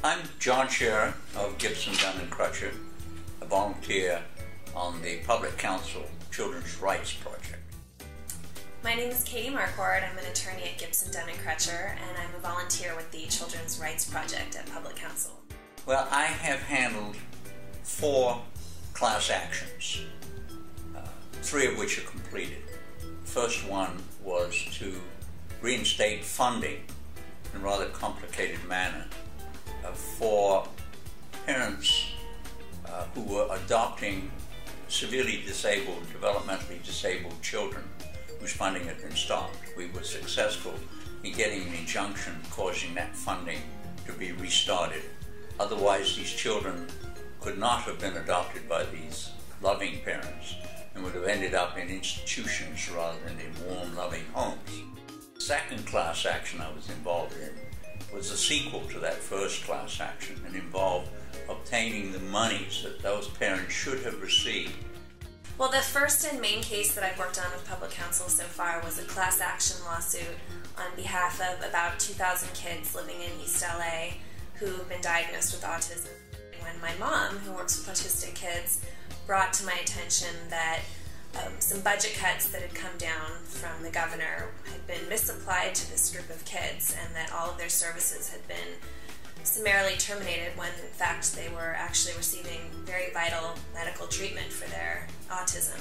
I'm John Scherer of Gibson, Dunn & Crutcher, a volunteer on the Public Counsel Children's Rights Project. My name is Katherine Marquart. I'm an attorney at Gibson, Dunn & Crutcher, and I'm a volunteer with the Children's Rights Project at Public Counsel. Well, I have handled 4 class actions, 3 of which are completed. The first one was to reinstate funding in a rather complicated manner for parents who were adopting severely disabled, developmentally disabled children whose funding had been stopped. We were successful in getting an injunction causing that funding to be restarted. Otherwise, these children could not have been adopted by these loving parents and would have ended up in institutions rather than in warm, loving homes. The second class action I was involved in was a sequel to that first class action and involved obtaining the monies that those parents should have received. Well, the first and main case that I've worked on with Public Counsel so far was a class action lawsuit on behalf of about 2,000 kids living in East LA who've been diagnosed with autism. When my mom, who works with autistic kids, brought to my attention that some budget cuts that had come down from the governor had been misapplied to this group of kids and that all of their services had been summarily terminated when in fact they were actually receiving very vital medical treatment for their autism.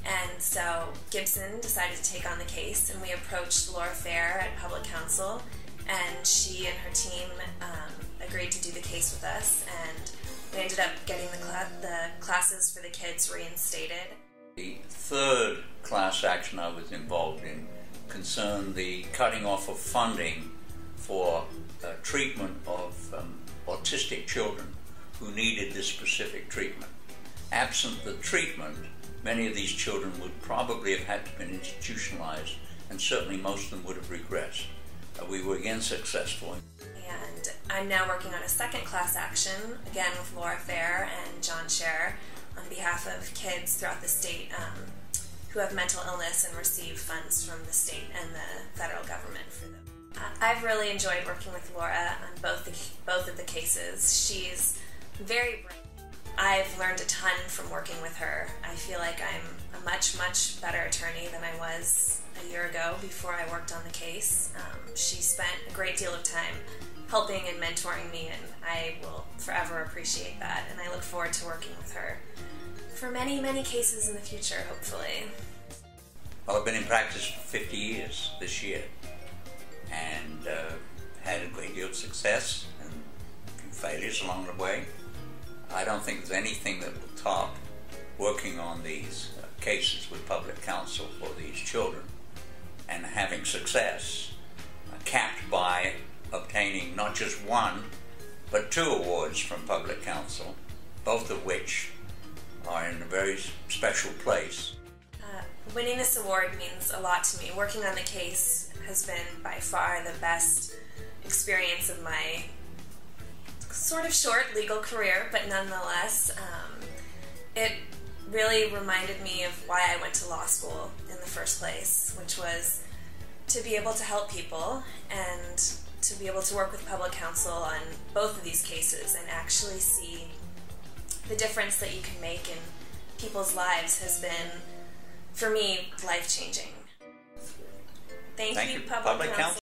And so Gibson decided to take on the case, and we approached Laura Fair at Public Counsel, and she and her team agreed to do the case with us, and we ended up getting the classes for the kids reinstated. The third class action I was involved in concerned the cutting off of funding for treatment of autistic children who needed this specific treatment. Absent the treatment, many of these children would probably have had to have been institutionalized, and certainly most of them would have regressed. We were again successful. And I'm now working on a second class action, again with Laura Fair and John Scherer, on behalf of kids throughout the state who have mental illness and receive funds from the state and the federal government for them. I've really enjoyed working with Laura on both of the cases. She's very bright. I've learned a ton from working with her. I feel like I'm a much, much better attorney than I was a year ago before I worked on the case. She spent a great deal of time helping and mentoring me, and I will forever appreciate that, and I look forward to working with her for many, many cases in the future, hopefully. Well, I've been in practice for 50 years this year, and had a great deal of success and a few failures along the way. I don't think there's anything that will top working on these cases with Public Counsel for these children and having success, capped by obtaining not just 1, but 2 awards from Public Counsel, both of which are in a very special place. Winning this award means a lot to me. Working on the case has been by far the best experience of my sort of short legal career, but nonetheless, it really reminded me of why I went to law school in the first place, which was to be able to help people and to be able to work with Public Counsel on both of these cases and actually see the difference that you can make in people's lives has been, for me, life-changing. Thank you, Public Counsel.